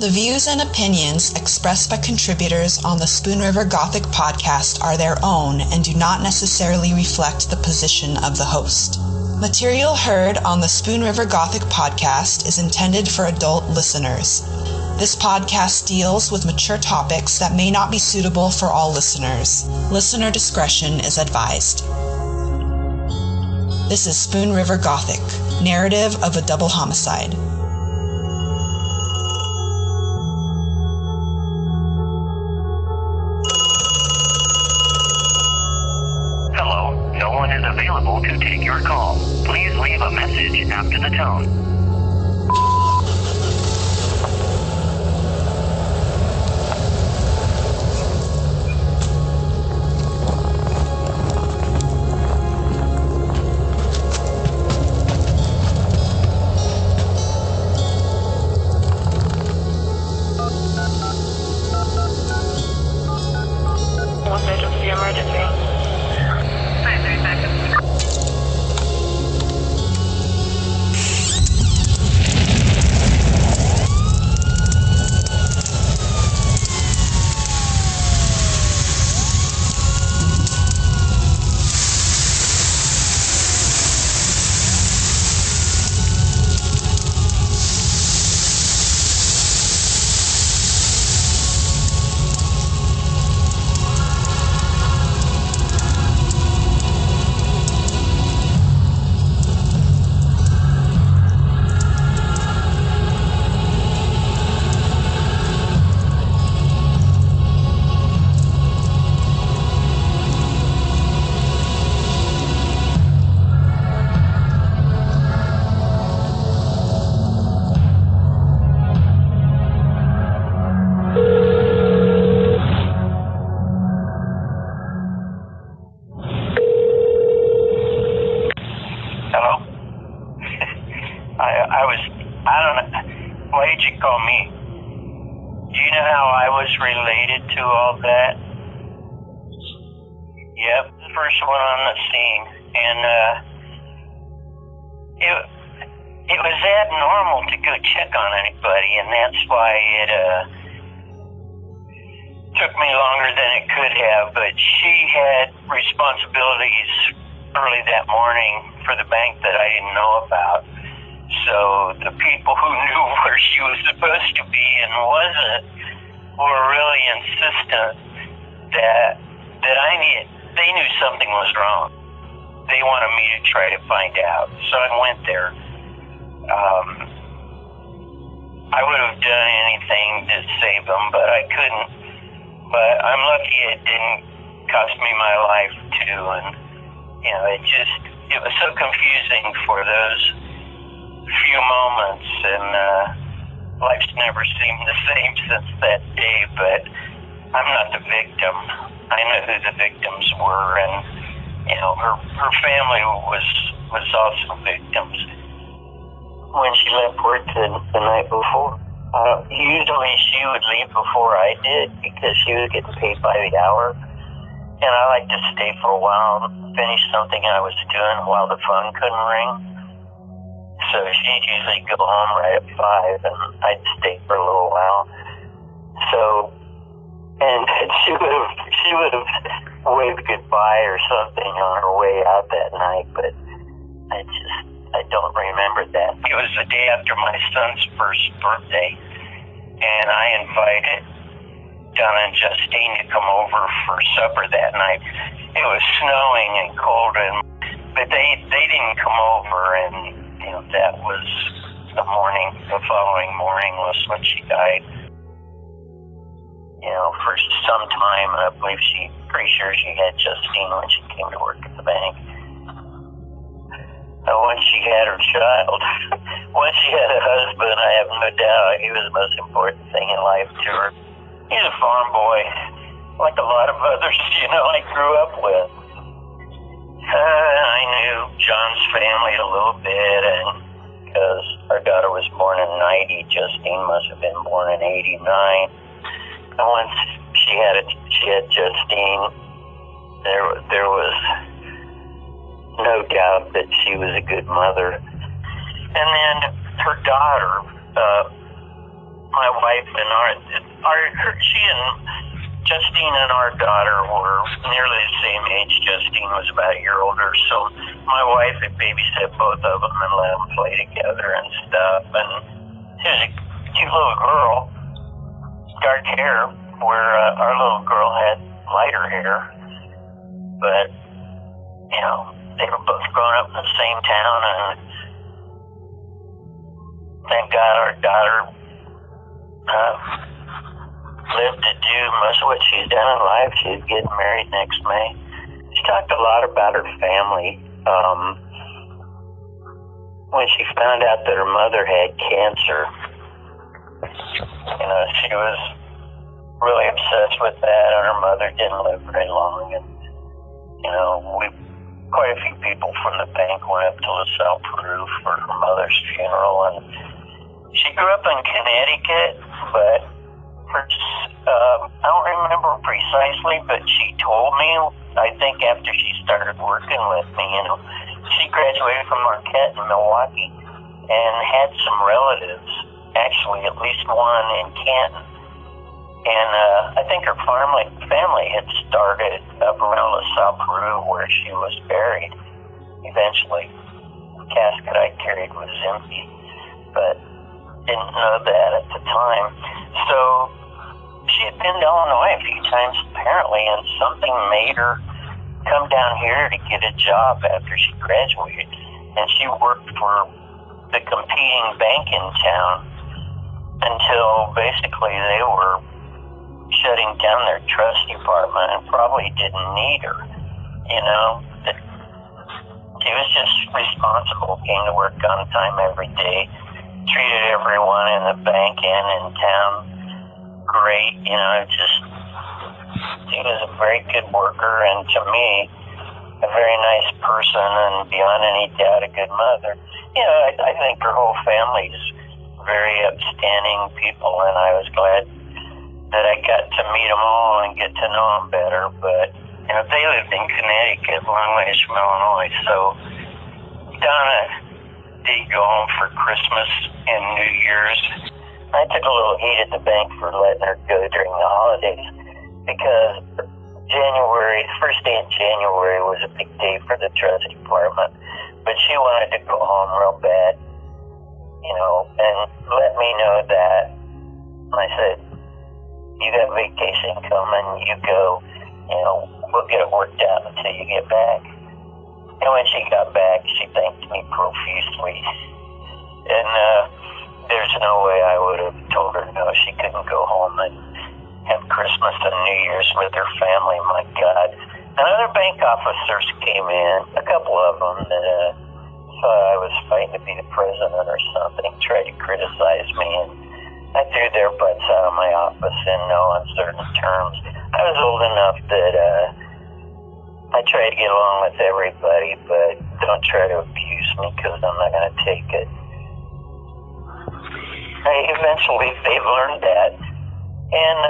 The views and opinions expressed by contributors on the Spoon River Gothic podcast are their own and do not necessarily reflect the position of the host. Material heard on the Spoon River Gothic podcast is intended for adult listeners. This podcast deals with mature topics that may not be suitable for all listeners. Listener discretion is advised. This is Spoon River Gothic, narrative of a double homicide. Available to take your call. Please leave a message after the tone. What emergency? 5 seconds. Why did you call me? Do you know how I was related to all that? Yep, the first one on the scene. And it was abnormal to go check on anybody, and that's why it took me longer than it could have. But she had responsibilities early that morning for the bank that I didn't know about. So the people who knew where she was supposed to be and wasn't were really insistent that they knew something was wrong. They wanted me to try to find out. So I went there. I would have done anything to save them, but I couldn't. But I'm lucky it didn't cost me my life too. And it was so confusing for those few moments, and life's never seemed the same since that day. But I'm not the victim. I know who the victims were, and her family was also victims. When she left work the night before, usually she would leave before I did because she was getting paid by the hour, and I like to stay for a while, finish something I was doing while the phone couldn't ring. So she'd usually go home right at 5, and I'd stay for a little while. So, and she would have waved goodbye or something on her way out that night, but I don't remember that. It was the day after my son's first birthday, and I invited Donna and Justine to come over for supper that night. It was snowing and cold, but they didn't come over, and that was the following morning was when she died. For some time, I believe pretty sure she had Justine when she came to work at the bank. Once she had her child, once she had a husband, I have no doubt he was the most important thing in life to her. He's a farm boy, like a lot of others, I grew up with. I knew John's family a little bit, and because our daughter was born in 90, Justine must have been born in 89. And once she had Justine, there was no doubt that she was a good mother. And then her daughter, my wife and she and Justine and our daughter were nearly the same age. Justine was about a year older, so my wife had babysat both of them and let them play together and stuff. And she was a cute little girl, dark hair, where our little girl had lighter hair. But, you know, they were both growing up in the same town, and thank God our daughter lived to do most of what she's done in life. She's getting married next May. She talked a lot about her family. When she found out that her mother had cancer, you know, she was really obsessed with that, and her mother didn't live very long. And, you know, quite a few people from the bank went up to LaSalle, Peru for her mother's funeral. And she grew up in Connecticut, but I don't remember precisely, but she told me, I think after she started working with me, you know, she graduated from Marquette in Milwaukee and had some relatives, actually at least one in Canton. And I think her family had started up around LaSalle, Peru, where she was buried. Eventually, the casket I carried was empty, but didn't know that at the time. So she had been to Illinois a few times, apparently, and something made her come down here to get a job after she graduated. And she worked for the competing bank in town until basically they were shutting down their trust department and probably didn't need her. You know, she was just responsible, came to work on time every day, treated everyone in the bank and in town great, you know, she was a very good worker, and to me, a very nice person, and beyond any doubt, a good mother. You know, I think her whole family is very upstanding people, and I was glad that I got to meet them all and get to know them better. But, you know, they lived in Connecticut, a long ways from Illinois, so Donna did go home for Christmas and New Year's. I took a little heat at the bank for letting her go during the holidays because first day in January was a big day for the trust department, but she wanted to go home real bad, you know, and let me know that. I said, you got vacation coming, you go, you know, we'll get it worked out until you get back. And when she got back, she thanked me profusely. And there's no way I would have told her no, she couldn't go home and have Christmas and New Year's with her family. My God. And other bank officers came in, a couple of them that thought I was fighting to be the president or something, tried to criticize me, and I threw their butts out of my office in no uncertain terms. I was old enough that I try to get along with everybody, but don't try to abuse me because I'm not going to take it. Eventually, they learned that, and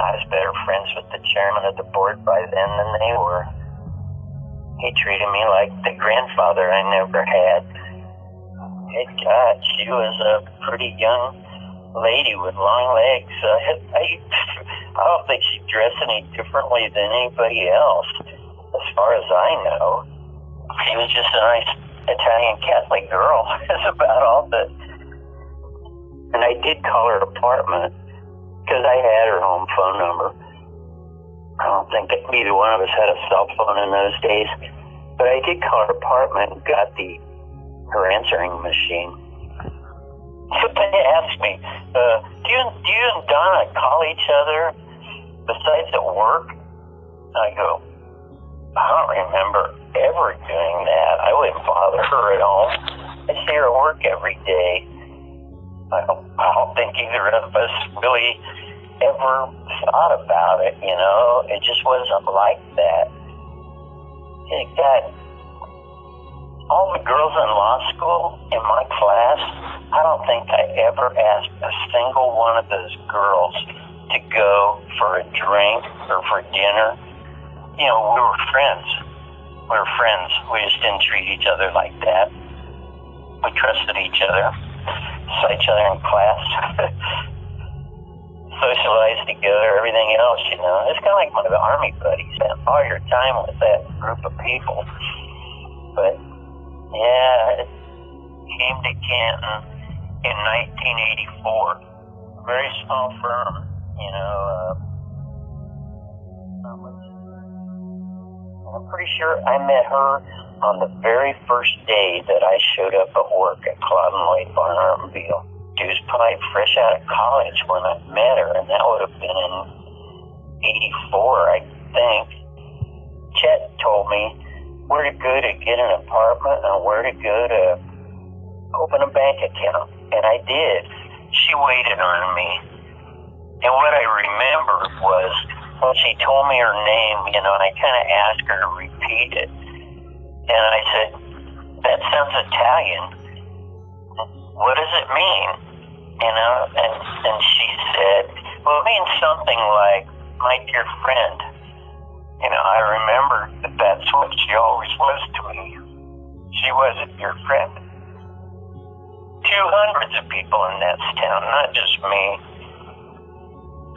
I was better friends with the chairman of the board by then than they were. He treated me like the grandfather I never had. Good God, she was a pretty young lady with long legs. I don't think she dressed any differently than anybody else, as far as I know. She was just a nice Italian Catholic girl. That's about all that. And I did call her apartment because I had her home phone number. I don't think that either one of us had a cell phone in those days, but I did call her apartment and got her answering machine. So they asked me, do you and Donna call each other besides at work? I go, I don't remember ever doing that. I wouldn't bother her at all. I see her at work every day. I don't think either of us really ever thought about it, you know. It just wasn't like that. It got all the girls in law school in my class. I don't think I ever asked a single one of those girls to go for a drink or for dinner. You know, we were friends. We just didn't treat each other like that. We trusted each other. Saw each other in class. socialize together, everything else, you know. It's kind of like one of the Army buddies. Spend all your time with that group of people. But, yeah, it came to Canton in 1984. A very small firm, you know. I'm pretty sure I met her on the very first day that I showed up at work at Claude and Lloyd Barn Automobile. She was probably fresh out of college when I met her, and that would have been in 84, I think. Chet told me where to go to get an apartment and where to go to open a bank account, and I did. She waited on me, and what I remember was when she told me her name, you know, and I kind of asked her to repeat it, and I said, "That sounds Italian. What does it mean?" You know, and she said, "Well, it means something like, my dear friend." You know, I remember that that's what she always was to me. She wasn't your friend. 200 of people in that town, not just me.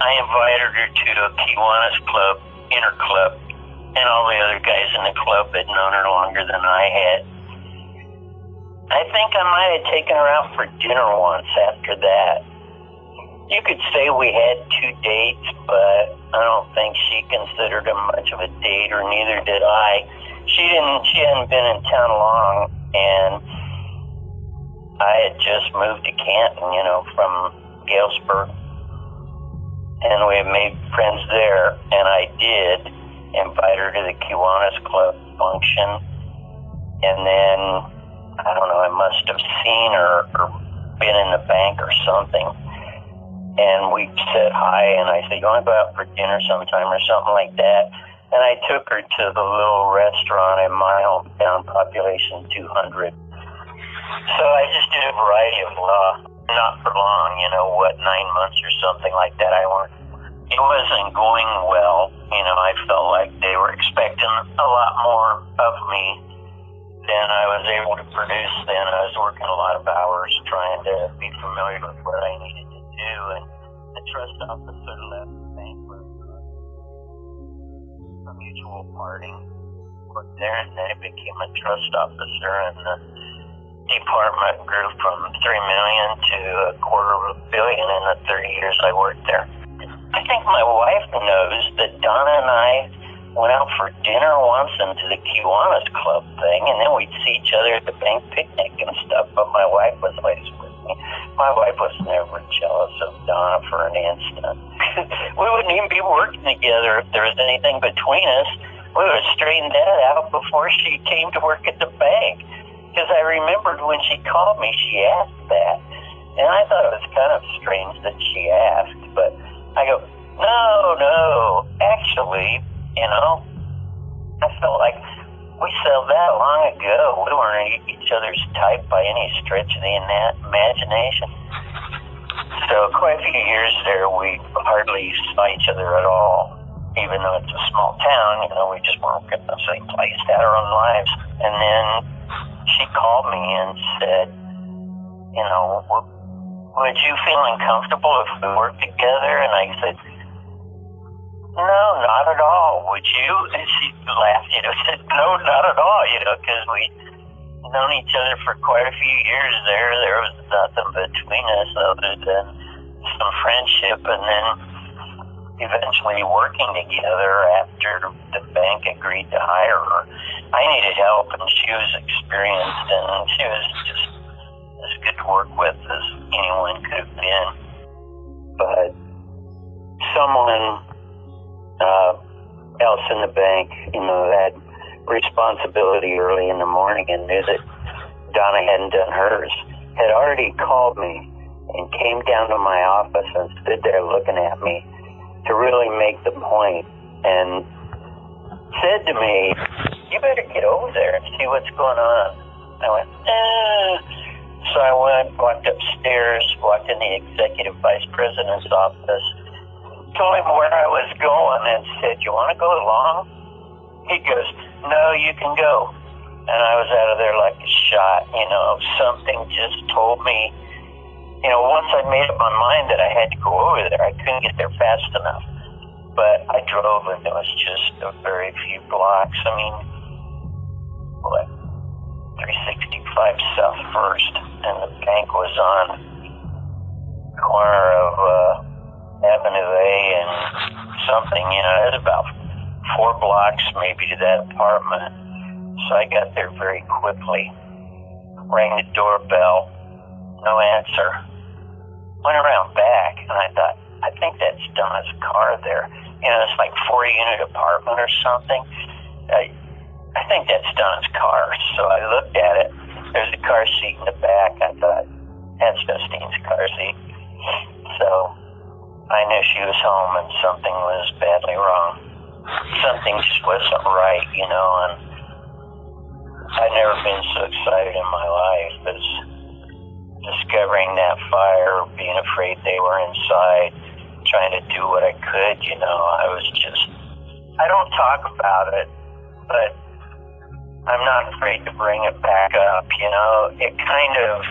I invited her to a Kiwanis club, interclub, and all the other guys in the club had known her longer than I had. I think I might have taken her out for dinner once after that. You could say we had 2 dates, but I don't think she considered them much of a date, or neither did I. She hadn't been in town long, and I had just moved to Canton, you know, from Galesburg, and we had made friends there, and I did invite her to the Kiwanis Club function, and then, I don't know, I must have seen her or been in the bank or something, and we said hi, and I said, "You want to go out for dinner sometime," or something like that, and I took her to the little restaurant in my hometown, population 200. So I just did a variety of not for long, you know, 9 months or something like that. It wasn't going well. You know, I felt like they were expecting a lot more of me than I was able to produce then. I was working a lot of hours trying to be familiar with what I needed to do, and the trust officer left the bank with a mutual parting. Worked there, and then I became a trust officer, and the department grew from $3 million to $250 million in the 30 years I worked there. I think my wife knows that Donna and I went out for dinner once into the Kiwanis Club thing, and then we'd see each other at the bank picnic and stuff, but my wife was always with me. My wife was never jealous of Donna for an instant. We wouldn't even be working together if there was anything between us. We would have straightened that out before she came to work at the bank. Because I remembered when she called me, she asked that. And I thought it was kind of strange that she asked. But I go, no, actually, you know, I felt like we settled that long ago. We weren't each other's type by any stretch of the imagination. So quite a few years there, we hardly saw each other at all. Even though it's a small town, you know, we just weren't in the same place, had our own lives. And then she called me and said, you know, would you feel uncomfortable if we worked together? And I said, no, not at all. Would you? And she laughed, you know, said, no, not at all, you know, because we'd known each other for quite a few years there. There was nothing between us other than some friendship, and then eventually working together after the bank agreed to hire her. I needed help, and she was experienced, and she was just as good to work with as anyone could have been. But someone else in the bank, you know, had responsibility early in the morning and knew that Donna hadn't done hers, had already called me and came down to my office and stood there looking at me to really make the point, and said to me, you better get over there and see what's going on. I went, So I walked upstairs, walked in the executive vice president's office, told him where I was going, and said, you want to go along? He goes, no, you can go. And I was out of there like a shot, you know. Something just told me once I made up my mind that I had to go over there, I couldn't get there fast enough. But I drove, and it was just a very few blocks. I mean, 365 South First, and the bank was on the corner of Avenue A and something. It was about 4 blocks maybe to that apartment. So I got there very quickly. Rang the doorbell, no answer. Went around back, and I thought, I think that's Donna's car there. It's like 4-unit apartment or something. I think that's Donna's car. So I looked at it. There's a car seat in the back. I thought, that's Justine's car seat. So I knew she was home and something was badly wrong. Something just wasn't right, and I'd never been so excited in my life as discovering that fire, being afraid they were inside, trying to do what I could, I don't talk about it, but I'm not afraid to bring it back up, It kind of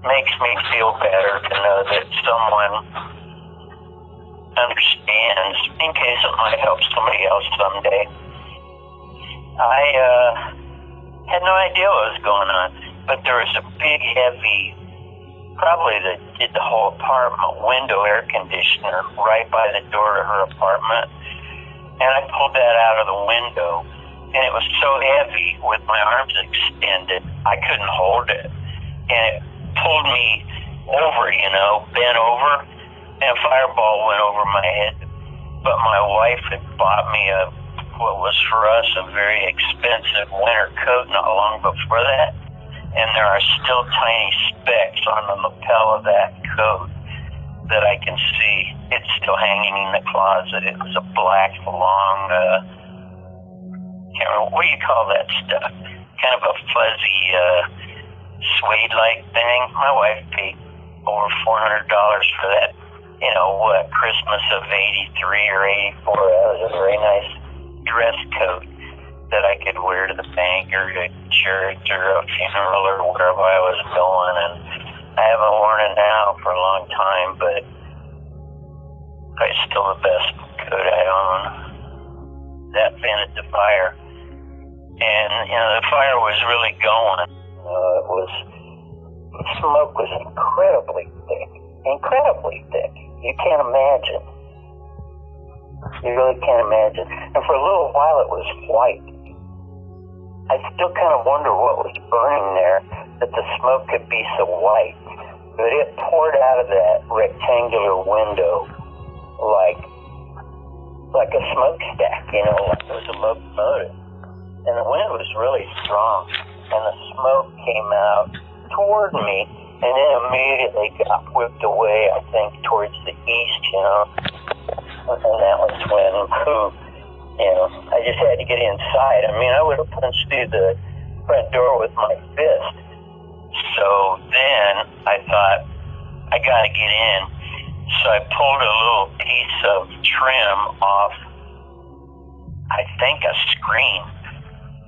makes me feel better to know that someone understands, in case it might help somebody else someday. I had no idea what was going on, but there was a big, heavy, probably that did the whole apartment, window air conditioner right by the door to her apartment. And I pulled that out of the window, and it was so heavy with my arms extended, I couldn't hold it. And it pulled me over, bent over, and a fireball went over my head. But my wife had bought me what was for us a very expensive winter coat not long before that. And there are still tiny specks on the lapel of that coat that I can see. It's still hanging in the closet. It was a black, long, can't remember, what do you call that stuff? Kind of a fuzzy, suede-like thing. My wife paid over $400 for that, Christmas of 83 or 84. That was a very nice dress coat that I could wear to the bank or to church or a funeral or wherever I was going, and I haven't worn it now for a long time, but it's still the best coat I own. That vented the fire, and the fire was really going. The smoke was incredibly thick. You can't imagine. You really can't imagine. And for a little while it was white. I still kind of wonder what was burning there, that the smoke could be so white. But it poured out of that rectangular window like a smokestack, like it was a locomotive. And the wind was really strong, and the smoke came out toward me, and then immediately got whipped away, I think, towards the east, And that was when, I just had to get inside. I mean, I would have punched through the front door with my fist. So then I thought, I got to get in. So I pulled a little piece of trim off, I think, a screen,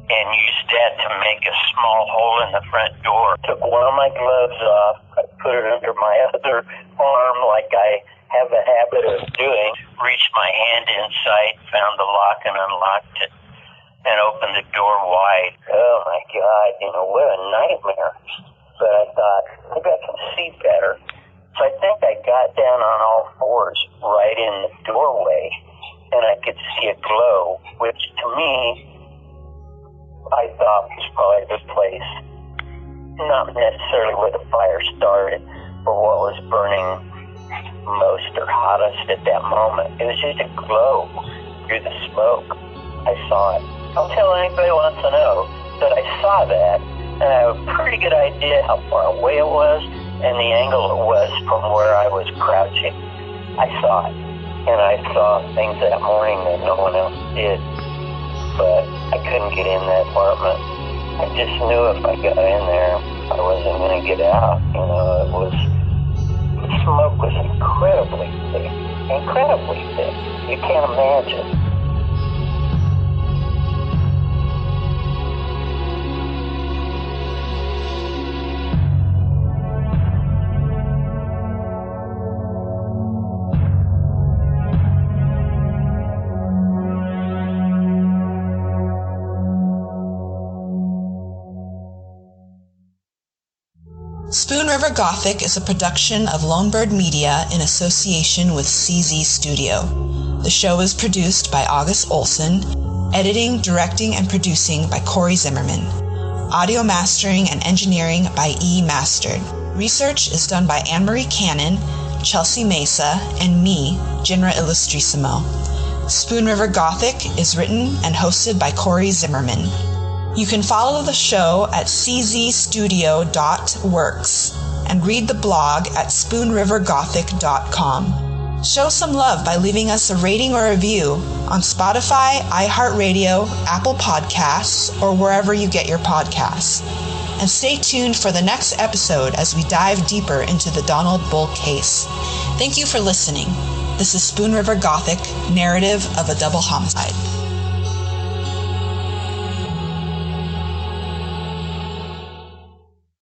and used that to make a small hole in the front door. Took one of my gloves off, I put it under my other arm like I have a habit of doing, reached my hand inside, found the lock and unlocked it, and opened the door wide. Oh my God, what a nightmare. But I thought, maybe I can see better. So I think I got down on all fours right in the doorway, and I could see a glow, which to me, I thought was probably the place, not necessarily where the fire started, but what was burning most or hottest at that moment. It was just a glow through the smoke. I saw it. I'll tell anybody who wants to know that I saw that, and I have a pretty good idea how far away it was and the angle it was from where I was crouching. I saw it, and I saw things that morning that no one else did, but I couldn't get in that apartment. I just knew if I got in there, I wasn't going to get out. The smoke was incredibly thick. You can't imagine. Spoon River Gothic is a production of Lonebird Media in association with CZ Studio. The show is produced by August Olson, editing, directing, and producing by Corey Zimmerman. Audio mastering and engineering by E. Mastered. Research is done by Anne-Marie Cannon, Chelsea Mesa, and me, Jinra Illustrissimo. Spoon River Gothic is written and hosted by Corey Zimmerman. You can follow the show at czstudio.works and read the blog at spoonrivergothic.com. Show some love by leaving us a rating or review on Spotify, iHeartRadio, Apple Podcasts, or wherever you get your podcasts. And stay tuned for the next episode as we dive deeper into the Donald Bull case. Thank you for listening. This is Spoon River Gothic, narrative of a double homicide.